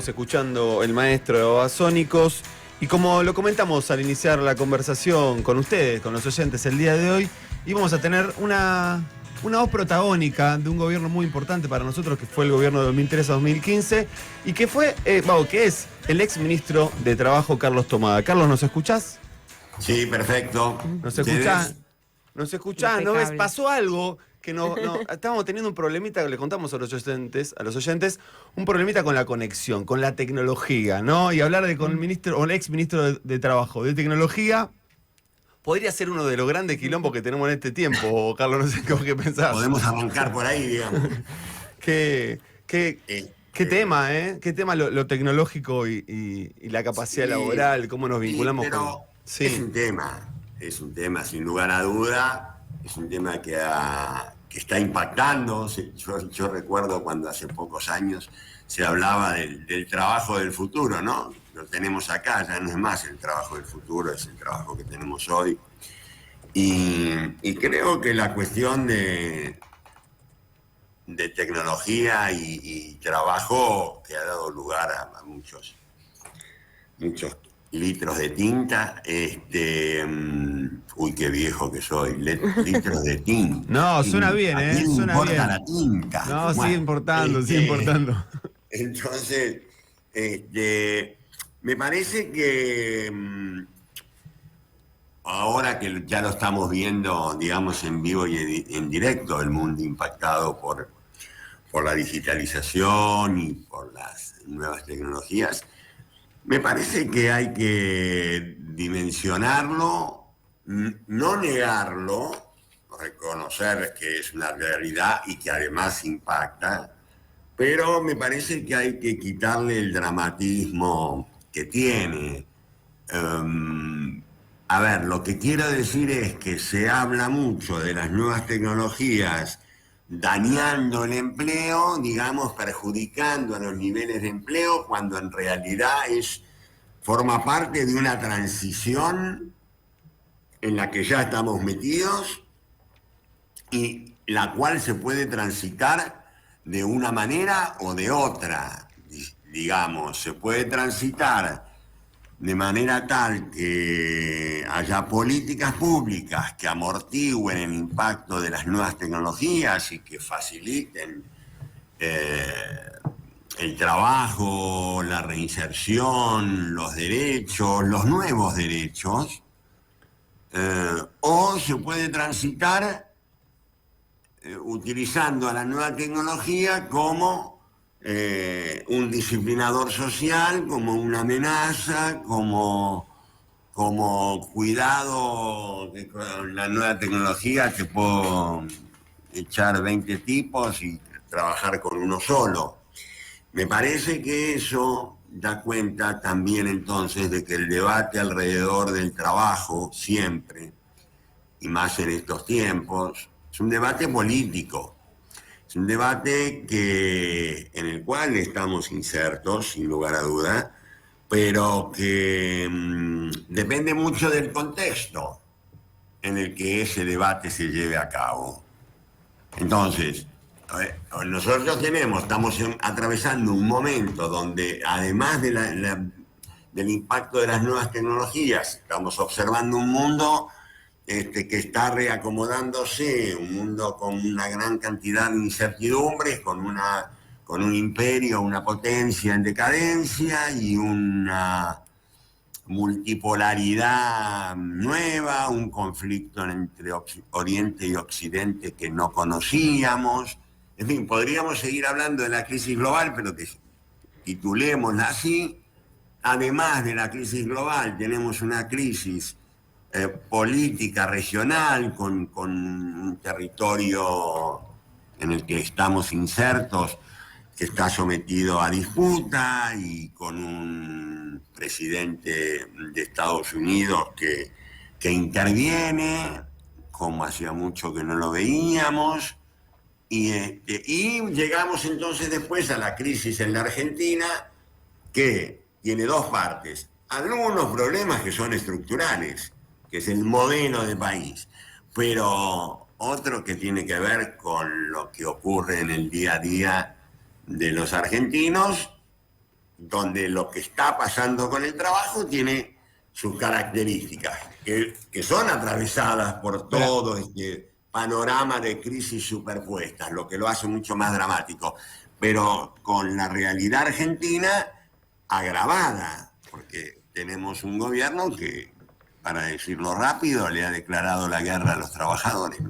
Estamos escuchando El Maestro de Babasónicos y como lo comentamos al iniciar la conversación con ustedes, con los oyentes el día de hoy, íbamos a tener una voz protagónica de un gobierno muy importante para nosotros, que fue el gobierno de 2003 a 2015 y que fue, que es el ex ministro de Trabajo, Carlos Tomada. Carlos, ¿nos escuchás? Sí, perfecto. ¿Nos escuchás? ¿Nos escuchás? ¿No ves? Impecable. Pasó algo que no estábamos teniendo un problemita que le contamos a los oyentes, un problemita con la conexión, con la tecnología, ¿no? Y hablar con el ministro o el ex ministro de Trabajo de Tecnología podría ser uno de los grandes quilombos que tenemos en este tiempo, Carlos, no sé qué pensás. Podemos arrancar por ahí, digamos. Qué tema, ¿eh? Qué tema lo tecnológico y la capacidad Sí, laboral, cómo nos vinculamos pero con... Sí. es un tema, sin lugar a duda, es un tema que está impactando. Yo recuerdo cuando hace pocos años se hablaba del trabajo del futuro, ¿no? Lo tenemos acá, ya no es más el trabajo del futuro, es el trabajo que tenemos hoy. Y creo que la cuestión de tecnología y trabajo que ha dado lugar a muchos litros de tinta, uy, qué viejo que soy, litros de tinta. No, suena bien, ¿A quién le suena importa bien. la tinta? No, Bueno, sigue importando, sigue importando. Entonces, me parece que ahora que ya lo estamos viendo, digamos, en vivo y en directo, el mundo impactado por la digitalización y por las nuevas tecnologías, me parece que hay que dimensionarlo, no negarlo, reconocer que es una realidad y que además impacta, pero me parece que hay que quitarle el dramatismo que tiene. A ver, lo que quiero decir es que se habla mucho de las nuevas tecnologías dañando el empleo, digamos, perjudicando a los niveles de empleo, cuando en realidad forma parte de una transición en la que ya estamos metidos y la cual se puede transitar de una manera o de otra. Digamos, se puede transitar de manera tal que haya políticas públicas que amortigüen el impacto de las nuevas tecnologías y que faciliten el trabajo, la reinserción, los derechos, los nuevos derechos, o se puede transitar utilizando a la nueva tecnología como un disciplinador social, como una amenaza, como cuidado que con la nueva tecnología te puedo echar 20 tipos y trabajar con uno solo. Me parece que eso da cuenta también entonces de que el debate alrededor del trabajo siempre, y más en estos tiempos, es un debate político. Es un debate en el cual estamos insertos, sin lugar a duda, pero que depende mucho del contexto en el que ese debate se lleve a cabo. Entonces, nosotros estamos atravesando un momento donde, además del impacto de las nuevas tecnologías, estamos observando un mundo que está reacomodándose, un mundo con una gran cantidad de incertidumbres, con un imperio, una potencia en decadencia y una multipolaridad nueva, un conflicto entre Oriente y Occidente que no conocíamos. En fin, podríamos seguir hablando de la crisis global, pero que titulémosla así. Además de la crisis global, tenemos una crisis política regional con un territorio en el que estamos insertos, que está sometido a disputa y con un presidente de Estados Unidos que interviene, como hacía mucho que no lo veíamos, y llegamos entonces después a la crisis en la Argentina, que tiene dos partes. Algunos problemas que son estructurales, que es el modelo de país, pero otro que tiene que ver con lo que ocurre en el día a día de los argentinos donde lo que está pasando con el trabajo tiene sus características, que son atravesadas por todo este panorama de crisis superpuestas, lo que lo hace mucho más dramático, pero con la realidad argentina agravada, porque tenemos un gobierno que, para decirlo rápido, le ha declarado la guerra a los trabajadores.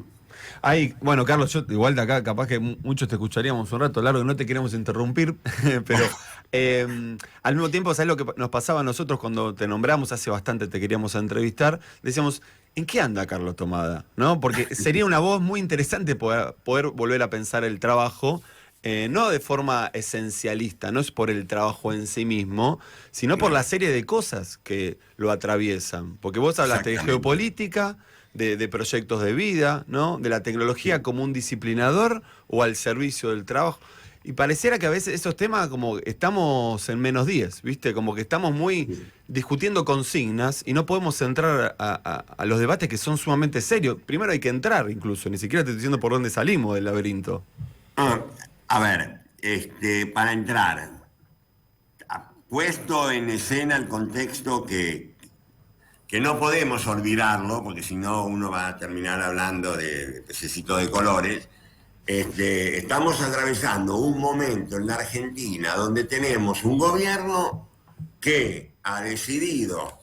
Bueno, Carlos, yo igual de acá capaz que muchos te escucharíamos un rato largo, no te queremos interrumpir, pero al mismo tiempo, ¿sabes lo que nos pasaba a nosotros cuando te nombramos hace bastante, te queríamos entrevistar? Decíamos, ¿en qué anda Carlos Tomada? ¿No? Porque sería una voz muy interesante poder volver a pensar el trabajo, no de forma esencialista, no es por el trabajo en sí mismo, sino por la serie de cosas que lo atraviesan. Porque vos hablaste de geopolítica, de proyectos de vida, ¿no? De la tecnología como un disciplinador o al servicio del trabajo. Y pareciera que a veces esos temas como estamos en -10, ¿viste? Como que estamos muy discutiendo consignas y no podemos entrar a los debates que son sumamente serios. Primero hay que entrar incluso, ni siquiera te estoy diciendo por dónde salimos del laberinto. A ver, para entrar, puesto en escena el contexto que no podemos olvidarlo, porque si no uno va a terminar hablando de pececito de colores. Estamos atravesando un momento en la Argentina donde tenemos un gobierno que ha decidido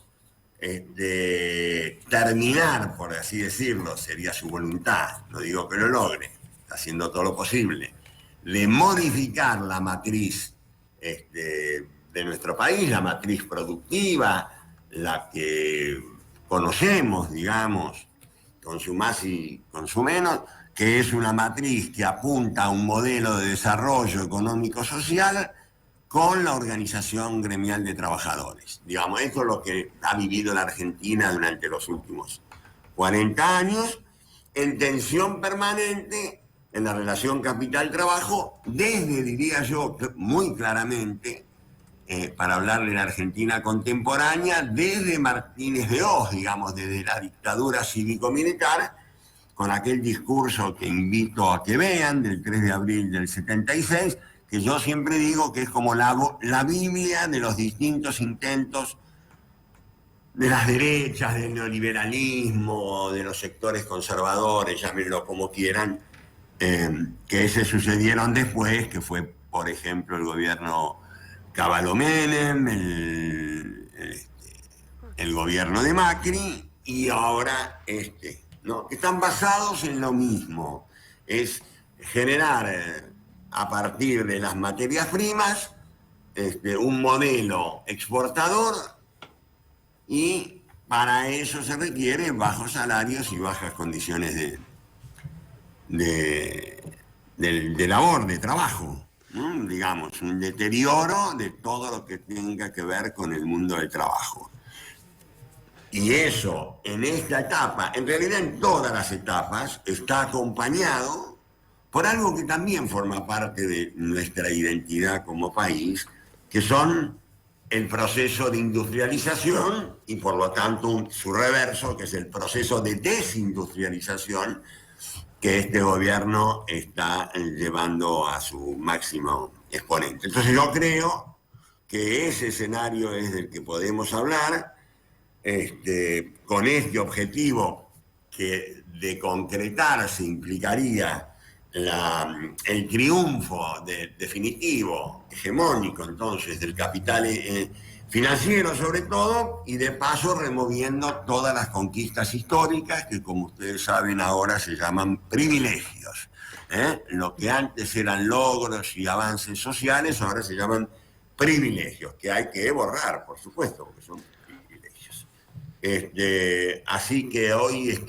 terminar, por así decirlo, sería su voluntad, no digo que lo logre, está haciendo todo lo posible, de modificar la matriz de nuestro país, la matriz productiva, la que conocemos, digamos, con su más y con su menos, que es una matriz que apunta a un modelo de desarrollo económico-social con la organización gremial de trabajadores. Digamos, esto es lo que ha vivido la Argentina durante los últimos 40 años, en tensión permanente en la relación capital-trabajo, desde, diría yo, muy claramente, para hablar de la Argentina contemporánea, desde Martínez de Hoz, digamos, desde la dictadura cívico-militar, con aquel discurso que invito a que vean, del 3 de abril del 76, que yo siempre digo que es como la Biblia de los distintos intentos de las derechas, del neoliberalismo, de los sectores conservadores, llámenlo como quieran, que se sucedieron después, que fue, por ejemplo, el gobierno Cavallo Menem, el gobierno de Macri, y ahora ¿no? Que están basados en lo mismo, es generar a partir de las materias primas un modelo exportador, y para eso se requieren bajos salarios y bajas condiciones de labor, de trabajo, ¿no? Digamos, un deterioro de todo lo que tenga que ver con el mundo del trabajo. Y eso, en esta etapa, en realidad en todas las etapas, está acompañado por algo que también forma parte de nuestra identidad como país, que son el proceso de industrialización y, por lo tanto, su reverso, que es el proceso de desindustrialización que este gobierno está llevando a su máximo exponente. Entonces yo creo que ese escenario es del que podemos hablar, con este objetivo que de concretarse implicaría el triunfo definitivo, hegemónico entonces del capital financiero sobre todo, y de paso removiendo todas las conquistas históricas que, como ustedes saben, ahora se llaman privilegios. Lo que antes eran logros y avances sociales ahora se llaman privilegios, que hay que borrar, por supuesto, porque son privilegios. Así que hoy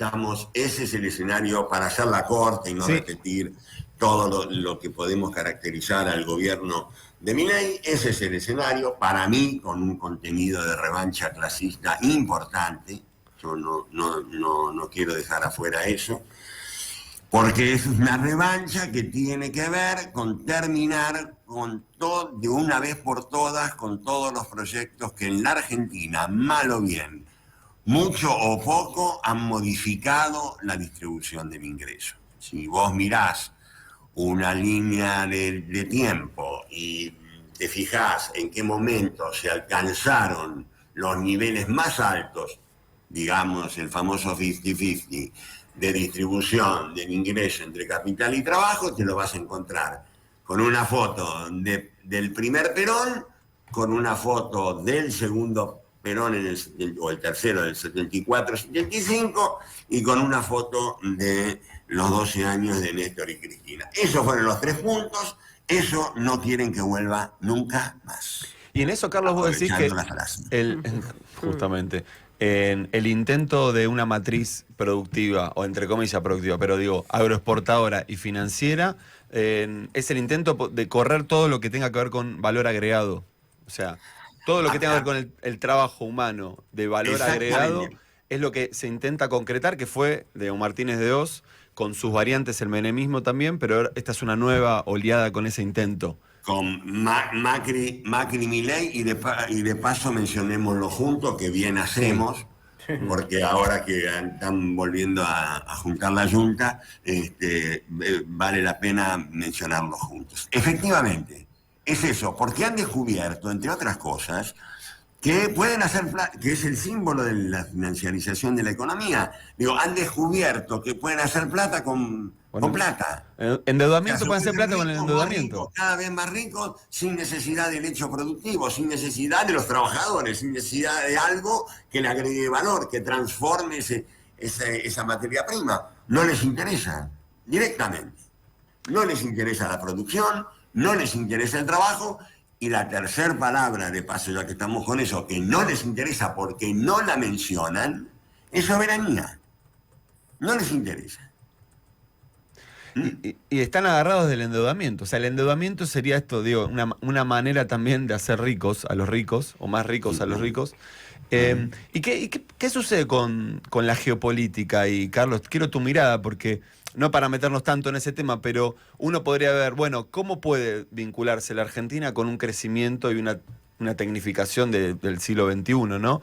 ese es el escenario para hacer la corte y no repetir todo lo que podemos caracterizar al gobierno de Milei. Ese es el escenario, para mí, con un contenido de revancha clasista importante. Yo no quiero dejar afuera eso, porque es una revancha que tiene que ver con terminar de una vez por todas con todos los proyectos que en la Argentina, mal o bien, mucho o poco, han modificado la distribución del ingreso. Si vos mirás una línea de tiempo y te fijás en qué momento se alcanzaron los niveles más altos, digamos el famoso 50-50 de distribución del ingreso entre capital y trabajo, te lo vas a encontrar con una foto del primer Perón, con una foto del segundo Perón o el tercero del 74-75 y con una foto de los 12 años de Néstor y Cristina. Esos fueron los 3 puntos, eso no quieren que vuelva nunca más. Y en eso, Carlos, vos decís que justamente en el intento de una matriz productiva, o entre comillas productiva, pero digo, agroexportadora y financiera, es el intento de correr todo lo que tenga que ver con valor agregado. O sea, todo lo que tenga que ver con el trabajo humano de valor agregado es lo que se intenta concretar, que fue de Martínez de Oz, con sus variantes el menemismo también, pero esta es una nueva oleada con ese intento. Con Macri Milei, y de paso mencionémoslo juntos, que bien hacemos, porque ahora que están volviendo a juntar la Junta, vale la pena mencionarlo juntos. Efectivamente, es eso, porque han descubierto, entre otras cosas, que pueden hacer plata, que es el símbolo de la financiarización de la economía. Digo, han descubierto que pueden hacer plata con plata. Endeudamiento, pueden hacer plata con el endeudamiento. Ricos, cada vez más ricos, sin necesidad del hecho productivo, sin necesidad de los trabajadores, sin necesidad de algo que le agregue valor, que transforme esa materia prima. No les interesa, directamente. No les interesa la producción, no les interesa el trabajo. Y la tercera palabra, de paso, ya que estamos con eso, que no les interesa porque no la mencionan, es soberanía. No les interesa. Y están agarrados del endeudamiento. O sea, el endeudamiento sería esto, digo, una manera también de hacer ricos a los ricos, o más ricos a los ricos. ¿Y qué sucede con la geopolítica? Y Carlos, quiero tu mirada, porque no para meternos tanto en ese tema, pero uno podría ver, bueno, ¿cómo puede vincularse la Argentina con un crecimiento y una tecnificación del siglo XXI, ¿no?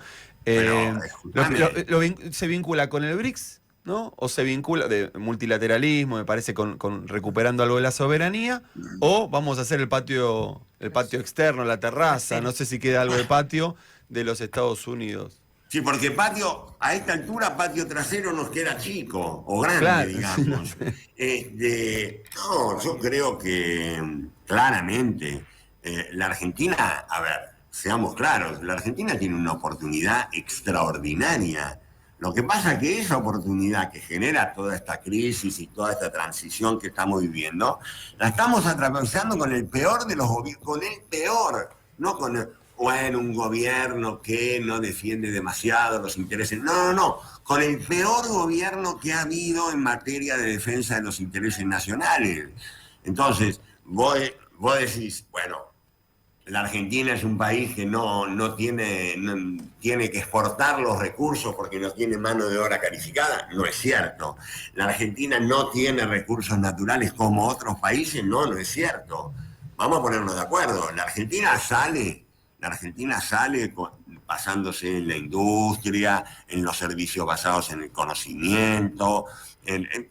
¿Se vincula con el BRICS? ¿No? O se vincula de multilateralismo, me parece, con recuperando algo de la soberanía, o vamos a hacer el patio externo, la terraza, no sé si queda algo de patio de los Estados Unidos. Sí, porque patio, a esta altura, patio trasero nos queda chico o grande, digamos. No, yo creo que claramente la Argentina, a ver, seamos claros, la Argentina tiene una oportunidad extraordinaria. Lo que pasa es que esa oportunidad que genera toda esta crisis y toda esta transición que estamos viviendo, la estamos atravesando con el peor de los gobiernos, con el peor, no con un gobierno que no defiende demasiado los intereses, no, con el peor gobierno que ha habido en materia de defensa de los intereses nacionales. Entonces, vos decís, bueno, la Argentina es un país que no tiene que exportar los recursos porque no tiene mano de obra calificada. No es cierto. La Argentina no tiene recursos naturales como otros países. No es cierto. Vamos a ponernos de acuerdo. La Argentina sale basándose en la industria, en los servicios basados en el conocimiento,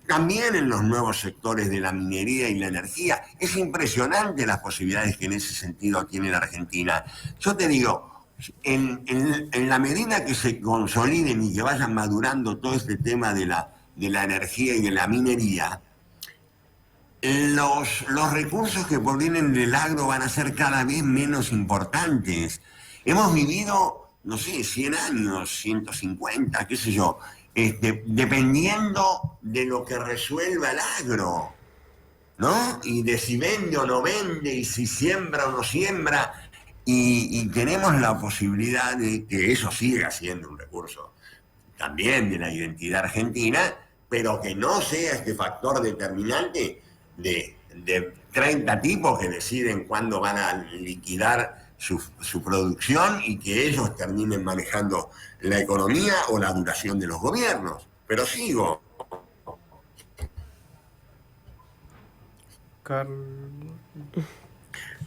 también en los nuevos sectores de la minería y la energía. Es impresionante las posibilidades que en ese sentido tiene la Argentina. Yo te digo, en la medida que se consoliden y que vayan madurando todo este tema de la energía y de la minería, los recursos que provienen del agro van a ser cada vez menos importantes. Hemos vivido, no sé, 100 años, 150, qué sé yo, dependiendo de lo que resuelva el agro, ¿no? Y de si vende o no vende, y si siembra o no siembra, y tenemos la posibilidad de que eso siga siendo un recurso también de la identidad argentina, pero que no sea este factor determinante de 30 tipos que deciden cuándo van a liquidar su producción y que ellos terminen manejando la economía o la duración de los gobiernos. Pero sigo.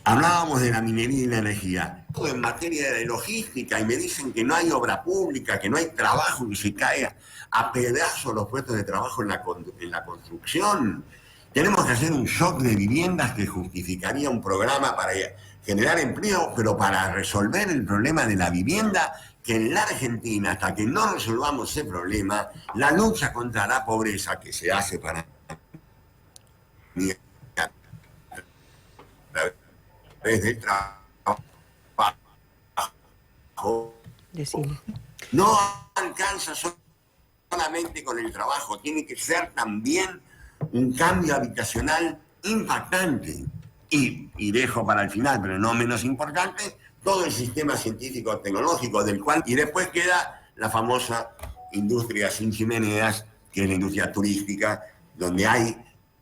Hablábamos de la minería y la energía. Todo en materia de logística, y me dicen que no hay obra pública, que no hay trabajo, que se cae a pedazos los puestos de trabajo en la construcción. Tenemos que hacer un shock de viviendas que justificaría un programa para generar empleo, pero para resolver el problema de la vivienda, que en la Argentina, hasta que no resolvamos ese problema, la lucha contra la pobreza que se hace para desde el trabajo Decile. no alcanza solamente con el trabajo, tiene que ser también un cambio habitacional impactante. Y dejo para el final, pero no menos importante, todo el sistema científico-tecnológico del cual, y después queda la famosa industria sin chimeneas, que es la industria turística, donde hay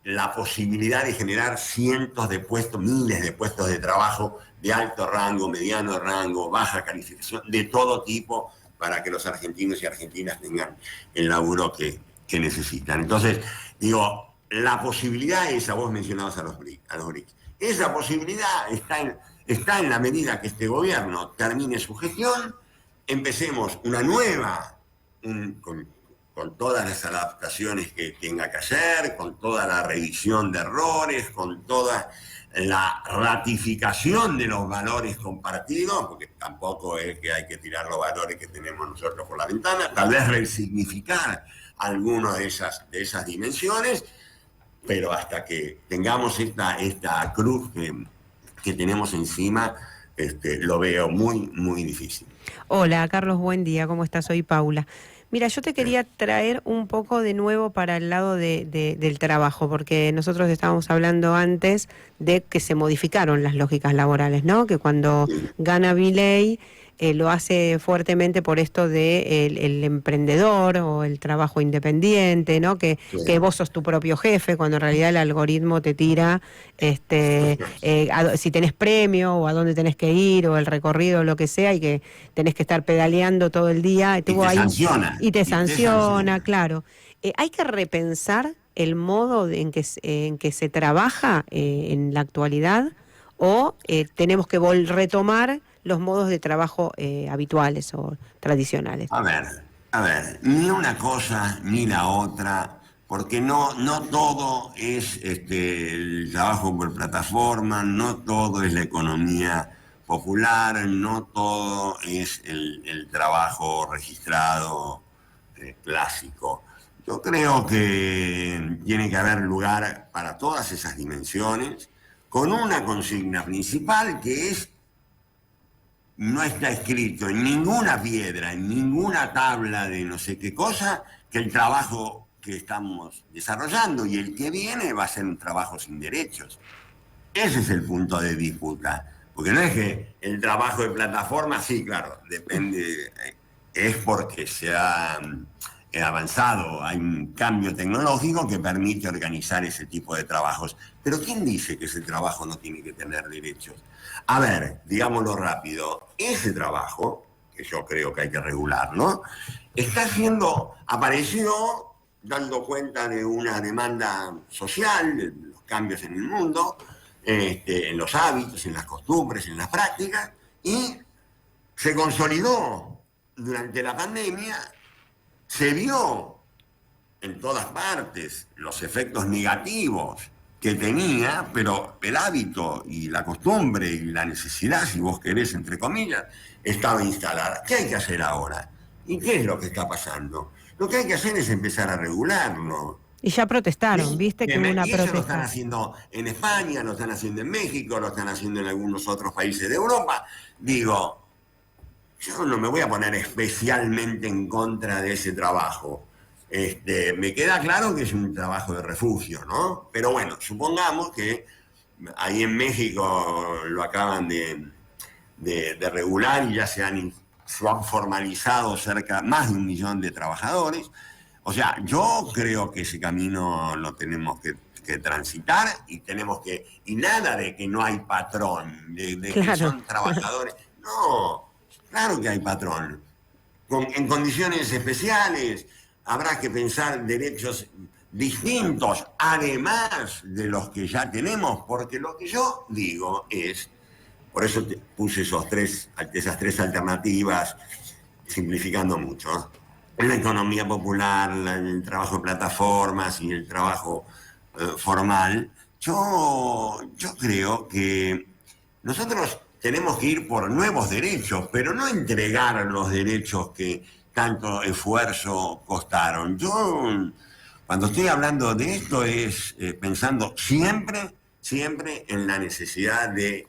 la posibilidad de generar cientos de puestos, miles de puestos de trabajo de alto rango, mediano rango, baja calificación, de todo tipo, para que los argentinos y argentinas tengan el laburo que necesitan. Entonces, digo, la posibilidad esa, vos mencionabas a los BRICS, esa posibilidad está en la medida que este gobierno termine su gestión, empecemos una nueva, con todas las adaptaciones que tenga que hacer, con toda la revisión de errores, con toda la ratificación de los valores compartidos, porque tampoco es que hay que tirar los valores que tenemos nosotros por la ventana, tal vez resignificar algunas de esas dimensiones, pero hasta que tengamos esta cruz que tenemos encima, lo veo muy, muy difícil. Hola, Carlos, buen día, ¿cómo estás? Soy Paula. Mira, yo te quería traer un poco de nuevo para el lado del trabajo, porque nosotros estábamos hablando antes de que se modificaron las lógicas laborales, ¿no? Que cuando gana Milei lo hace fuertemente por esto de el emprendedor o el trabajo independiente, ¿no? Que vos sos tu propio jefe, cuando en realidad el algoritmo te tira si tenés premio o a dónde tenés que ir o el recorrido o lo que sea, y que tenés que estar pedaleando todo el día. Y te sanciona. Claro. Hay que repensar el modo en que se trabaja en la actualidad, o tenemos que retomar los modos de trabajo habituales o tradicionales. A ver, ni una cosa ni la otra, porque no todo es el trabajo por plataforma, no todo es la economía popular, no todo es el trabajo registrado clásico. Yo creo que tiene que haber lugar para todas esas dimensiones, con una consigna principal que es: no está escrito en ninguna piedra, en ninguna tabla de no sé qué cosa, que el trabajo que estamos desarrollando y el que viene va a ser un trabajo sin derechos. Ese es el punto de disputa. Porque no es que el trabajo de plataforma, sí, claro, depende, es porque se ha avanzado, hay un cambio tecnológico que permite organizar ese tipo de trabajos. Pero ¿quién dice que ese trabajo no tiene que tener derechos? A ver, digámoslo rápido, ese trabajo, que yo creo que hay que regularlo, apareció dando cuenta de una demanda social, de los cambios en el mundo, en los hábitos, en las costumbres, en las prácticas, y se consolidó durante la pandemia. Se vio en todas partes los efectos negativos que tenía, pero el hábito y la costumbre y la necesidad, si vos querés, entre comillas, estaba instalada. ¿Qué hay que hacer ahora? ¿Y qué es lo que está pasando? Lo que hay que hacer es empezar a regularlo. Y ya protestaron, ¿viste? Que una eso protesta. lo están haciendo en España, lo están haciendo en México, lo están haciendo en algunos otros países de Europa. Digo, yo no me voy a poner especialmente en contra de ese trabajo. Me queda claro que es un trabajo de refugio, ¿no? Pero bueno, supongamos que ahí en México lo acaban de regular y ya se han formalizado más de 1 millón de trabajadores. O sea, yo creo que ese camino lo tenemos que transitar, y nada de que no hay patrón, de Claro. que son trabajadores. No, claro que hay patrón. En condiciones especiales habrá que pensar derechos distintos, además de los que ya tenemos, porque lo que yo digo es, por eso puse esas tres alternativas, simplificando mucho, la economía popular, el trabajo de plataformas y el trabajo formal, yo creo que nosotros tenemos que ir por nuevos derechos, pero no entregar los derechos que tanto esfuerzo costaron. Yo, cuando estoy hablando de esto, es pensando siempre en la necesidad de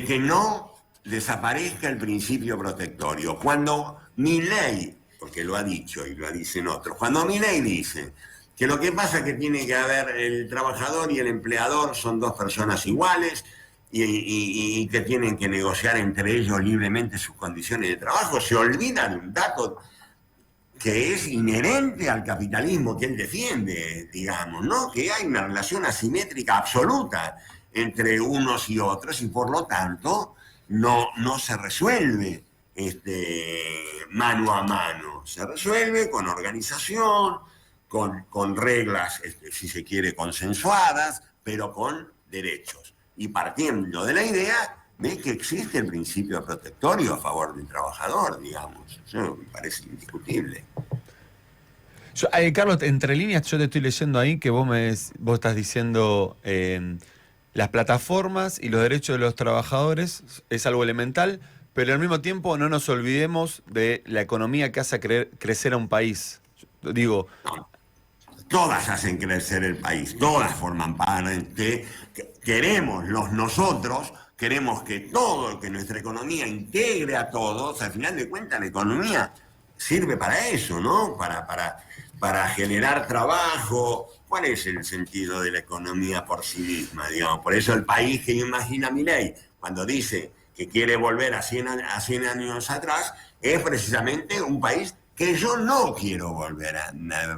que no desaparezca el principio protectorio. Cuando Milei, porque lo ha dicho y lo dicen otros, cuando Milei dice que lo que pasa es que tiene que haber el trabajador y el empleador son dos personas iguales y que tienen que negociar entre ellos libremente sus condiciones de trabajo, se olvidan un dato que es inherente al capitalismo que él defiende, digamos, ¿no? Que hay una relación asimétrica absoluta entre unos y otros y por lo tanto no se resuelve mano a mano, se resuelve con organización, con reglas, si se quiere, consensuadas, pero con derechos. Y partiendo de la idea de que existe el principio protectorio a favor del trabajador, digamos. Eso me parece indiscutible. Carlos, entre líneas yo te estoy leyendo ahí que vos estás diciendo las plataformas y los derechos de los trabajadores es algo elemental, pero al mismo tiempo no nos olvidemos de la economía que hace crecer a un país. Digo... No. Todas hacen crecer el país, todas forman parte. Queremos nosotros, queremos que nuestra economía integre a todos. Al final de cuentas, la economía sirve para eso, ¿no? Para generar trabajo. ¿Cuál es el sentido de la economía por sí misma, digamos? Por eso el país que imagina Milei, cuando dice que quiere volver a 100 años atrás, es precisamente un país que yo no quiero volver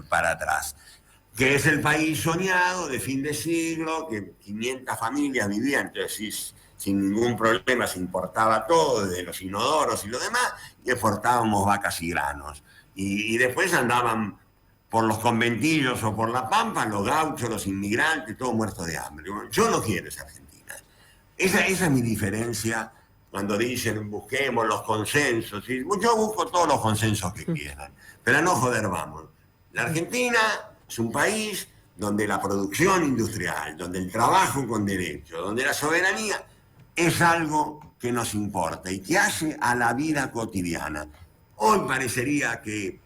para atrás. Que es el país soñado de fin de siglo, que 500 familias vivían, entonces sin ningún problema se importaba todo, desde los inodoros y lo demás, y exportábamos vacas y granos. Y después andaban por los conventillos o por la pampa, los gauchos, los inmigrantes, todos muertos de hambre. Yo no quiero esa Argentina. Esa es mi diferencia cuando dicen busquemos los consensos. Yo busco todos los consensos que quieran, pero no joder vamos. La Argentina es un país donde la producción industrial, donde el trabajo con derecho, donde la soberanía es algo que nos importa y que hace a la vida cotidiana. Hoy parecería que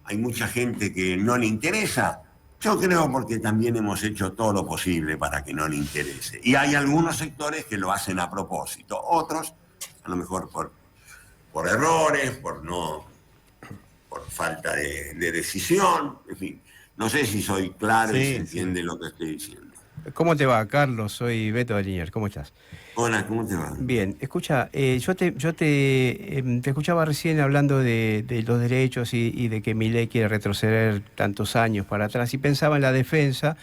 hay mucha gente que no le interesa. Yo creo porque también hemos hecho todo lo posible para que no le interese. Y hay algunos sectores que lo hacen a propósito, otros a lo mejor por errores, por falta de decisión, en fin. No sé si soy claro y se entiende lo que estoy diciendo. ¿Cómo te va, Carlos? Soy Beto de Liniers. ¿Cómo estás? Hola, ¿cómo te va? Bien. Escucha, yo te escuchaba recién hablando de los derechos y de que Milei quiere retroceder tantos años para atrás y pensaba en la defensa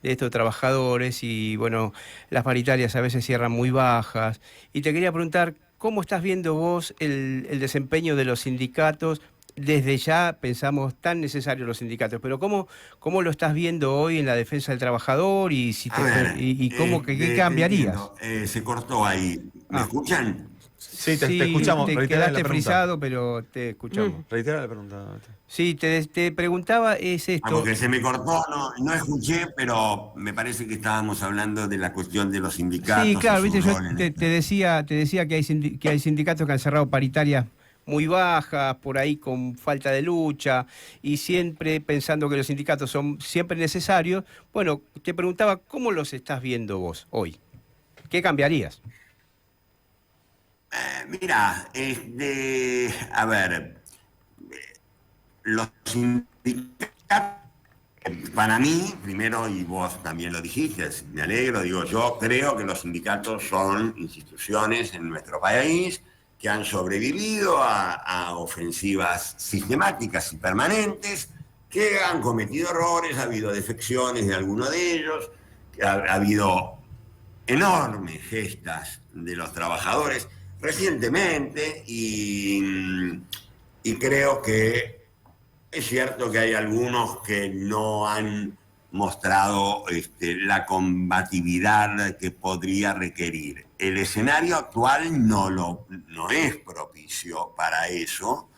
de estos trabajadores y, bueno, las paritarias a veces cierran muy bajas. Y te quería preguntar, ¿cómo estás viendo vos el desempeño de los sindicatos? Desde ya pensamos tan necesarios los sindicatos, pero ¿cómo lo estás viendo hoy en la defensa del trabajador y qué cambiarías? Se cortó ahí. ¿Me escuchan? Sí, te escuchamos. Te quedaste frisado, pero te escuchamos. Reitera la pregunta. Sí, te preguntaba, es esto. Porque se me cortó, no escuché, pero me parece que estábamos hablando de la cuestión de los sindicatos. Sí, claro, viste, yo te decía que hay sindicatos que han cerrado paritarias muy bajas, por ahí con falta de lucha, y siempre pensando que los sindicatos son siempre necesarios. Bueno, te preguntaba, ¿cómo los estás viendo vos hoy? ¿Qué cambiarías? Mira, a ver, los sindicatos, para mí, primero, y vos también lo dijiste, me alegro, yo creo que los sindicatos son instituciones en nuestro país que han sobrevivido a ofensivas sistemáticas y permanentes, que han cometido errores, ha habido defecciones de algunos de ellos, que ha habido enormes gestas de los trabajadores recientemente y creo que es cierto que hay algunos que no han mostrado la combatividad que podría requerir. El escenario actual no es propicio para eso.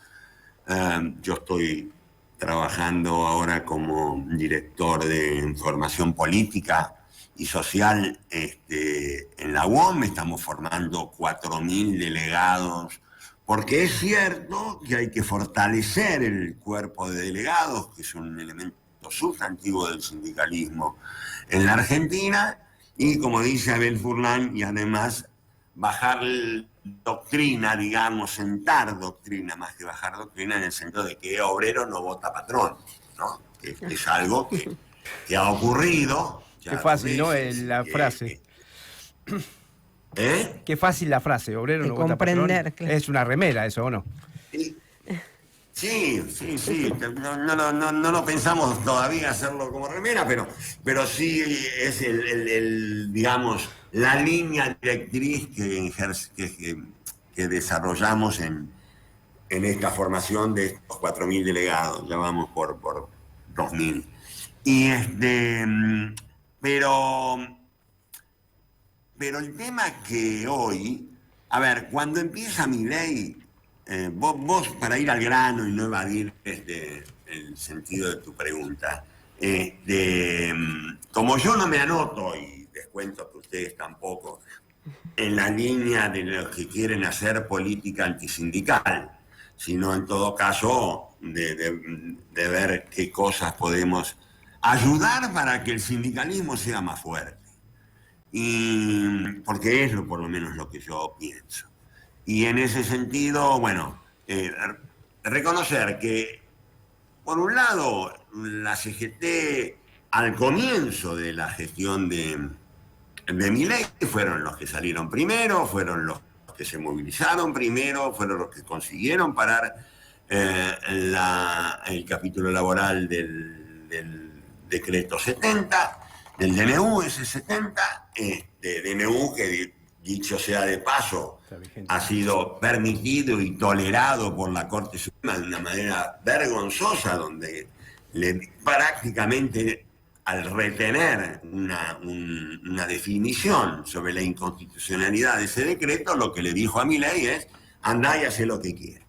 Yo estoy trabajando ahora como director de formación política y social en la UOM. Estamos formando 4.000 delegados, porque es cierto que hay que fortalecer el cuerpo de delegados, que es un elemento sustantivo del sindicalismo en la Argentina, y como dice Abel Furlan, y además bajar doctrina, digamos, sentar doctrina más que bajar doctrina, en el sentido de que obrero no vota patrón, ¿no? Que es algo que ha ocurrido. Qué fácil, ¿no? La frase. Qué fácil la frase, obrero de no vota patrón. comprender, claro. Es una remera eso, ¿o no? Sí. No lo pensamos todavía hacerlo como remera, pero sí es digamos, la línea directriz que desarrollamos en esta formación de estos 4.000 delegados. Ya vamos por 2.000. Y pero el tema que hoy, a ver, cuando empieza Milei, vos, para ir al grano y no evadir el sentido de tu pregunta, como yo no me anoto, y les cuento que ustedes tampoco, en la línea de los que quieren hacer política antisindical, sino en todo caso de ver qué cosas podemos ayudar para que el sindicalismo sea más fuerte. Porque es por lo menos lo que yo pienso. Y en ese sentido, bueno, reconocer que, por un lado, la CGT al comienzo de la gestión de Milei fueron los que salieron primero, fueron los que se movilizaron primero, fueron los que consiguieron parar el capítulo laboral del decreto 70, del DNU, ese 70, DNU que, dicho sea de paso, ha sido permitido y tolerado por la Corte Suprema de una manera vergonzosa, donde prácticamente al retener una definición sobre la inconstitucionalidad de ese decreto, lo que le dijo a Milei es: andá y hacé lo que quieras.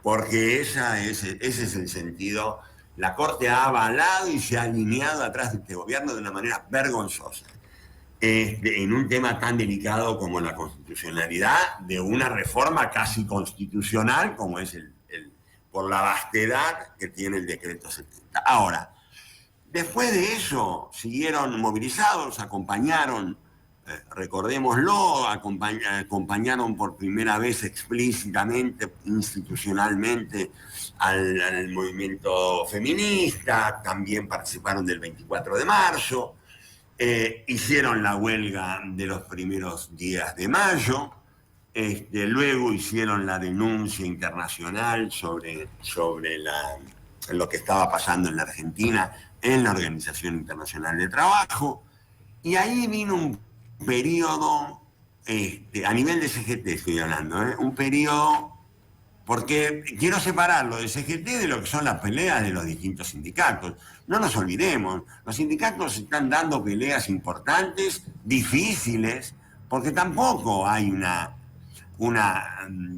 Porque ese es el sentido. La Corte ha avalado y se ha alineado atrás de este gobierno de una manera vergonzosa, en un tema tan delicado como la constitucionalidad de una reforma casi constitucional como es por la vastedad que tiene el decreto 70. Ahora, después de eso siguieron movilizados, acompañaron, recordémoslo, acompañaron por primera vez explícitamente, institucionalmente, al movimiento feminista, también participaron del 24 de marzo, hicieron la huelga de los primeros días de mayo, luego hicieron la denuncia internacional sobre lo que estaba pasando en la Argentina en la Organización Internacional del Trabajo, y ahí vino un periodo, a nivel de CGT estoy hablando, un periodo, porque quiero separarlo de CGT de lo que son las peleas de los distintos sindicatos. No nos olvidemos, los sindicatos están dando peleas importantes, difíciles, porque tampoco hay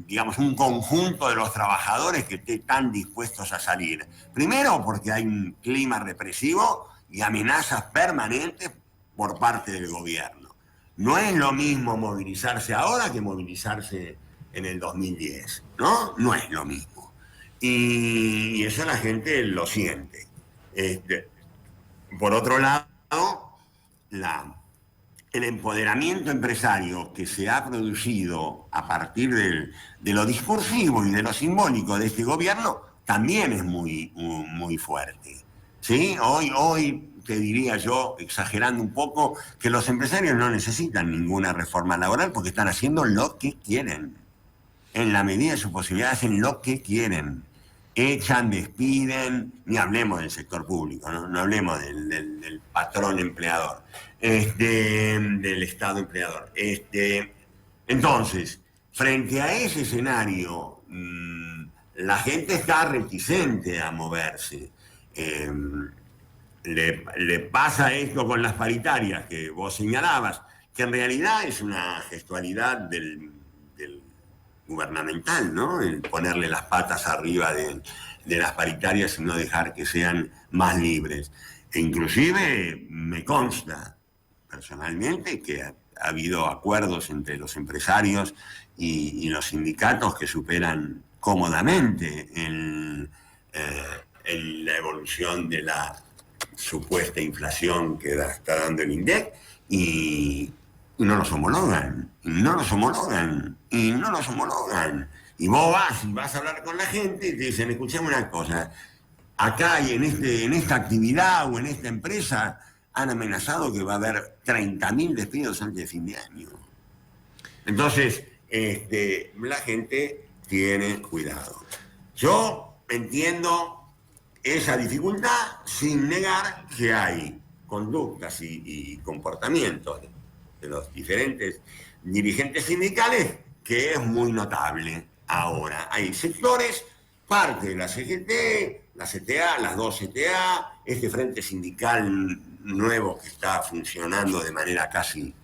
digamos, un conjunto de los trabajadores que estén tan dispuestos a salir. Primero, porque hay un clima represivo y amenazas permanentes por parte del gobierno. No es lo mismo movilizarse ahora que movilizarse en el 2010, ¿no? No es lo mismo. Y eso la gente lo siente. Por otro lado, el empoderamiento empresario que se ha producido a partir de lo discursivo y de lo simbólico de este gobierno también es muy fuerte, ¿sí? Hoy te diría yo, exagerando un poco, que los empresarios no necesitan ninguna reforma laboral porque están haciendo lo que quieren. En la medida de sus posibilidades, hacen lo que quieren. Echan, despiden, ni hablemos del sector público, no hablemos del patrón empleador, del Estado empleador. Entonces, frente a ese escenario, la gente está reticente a moverse. Le pasa esto con las paritarias que vos señalabas, que en realidad es una gestualidad del gubernamental, ¿no? El ponerle las patas arriba de las paritarias y no dejar que sean más libres. E inclusive me consta personalmente que ha habido acuerdos entre los empresarios y los sindicatos que superan cómodamente en la evolución de la supuesta inflación que está dando el INDEC y no los homologan, Y vos vas a hablar con la gente y te dicen, escuchame una cosa, acá y en esta actividad o en esta empresa han amenazado que va a haber 30.000 despidos antes de fin de año. Entonces, la gente tiene cuidado. Yo entiendo esa dificultad sin negar que hay conductas y comportamientos de los diferentes dirigentes sindicales que es muy notable. Ahora, hay sectores, parte de la CGT, la CTA, las dos CTA, este frente sindical nuevo que está funcionando de manera casi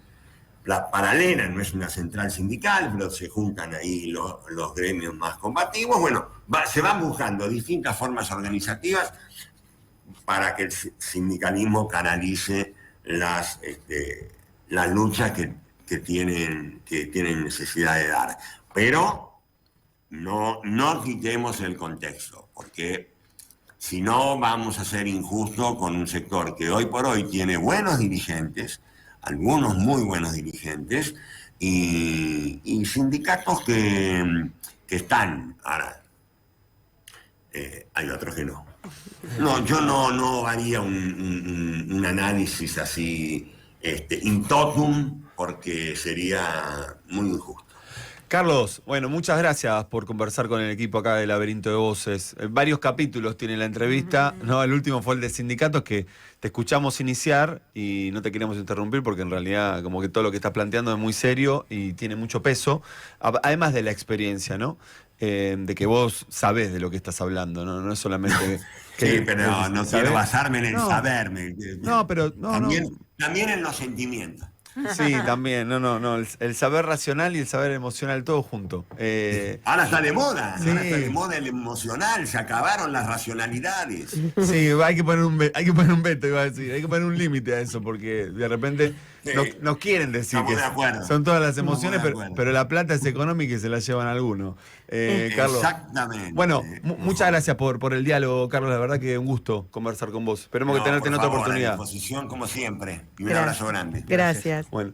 paralela, no es una central sindical, pero se juntan ahí los gremios más combativos. Bueno, se van buscando distintas formas organizativas para que el sindicalismo canalice las luchas que tienen necesidad de dar. Pero no quitemos el contexto, porque si no vamos a ser injustos con un sector que hoy por hoy tiene buenos dirigentes, algunos muy buenos dirigentes, y sindicatos que están. Ahora, hay otros que no. No, yo no haría un análisis así in totum, porque sería muy injusto. Carlos, bueno, muchas gracias por conversar con el equipo acá de Laberinto de Voces. Varios capítulos tiene la entrevista, ¿no? El último fue el de sindicatos, que te escuchamos iniciar y no te queríamos interrumpir porque en realidad como que todo lo que estás planteando es muy serio y tiene mucho peso, además de la experiencia, ¿no? De que vos sabés de lo que estás hablando, ¿no? No es solamente... Sí, pero no quiero basarme en el saberme. No, pero... También en los sentimientos. Sí, también, el saber racional y el saber emocional, todo junto. Ahora está de moda, sí. Ahora está de moda el emocional, se acabaron las racionalidades. Sí, hay que poner un veto, iba a decir, hay que poner un límite a eso, porque de repente nos quieren decir que son todas las emociones, pero la plata es económica y se la llevan algunos. Carlos. Exactamente. Bueno, muchas gracias por el diálogo, Carlos, la verdad que un gusto conversar con vos. Esperemos que tenerte en otra oportunidad. A disposición como siempre. Y un abrazo grande. Gracias. Bueno.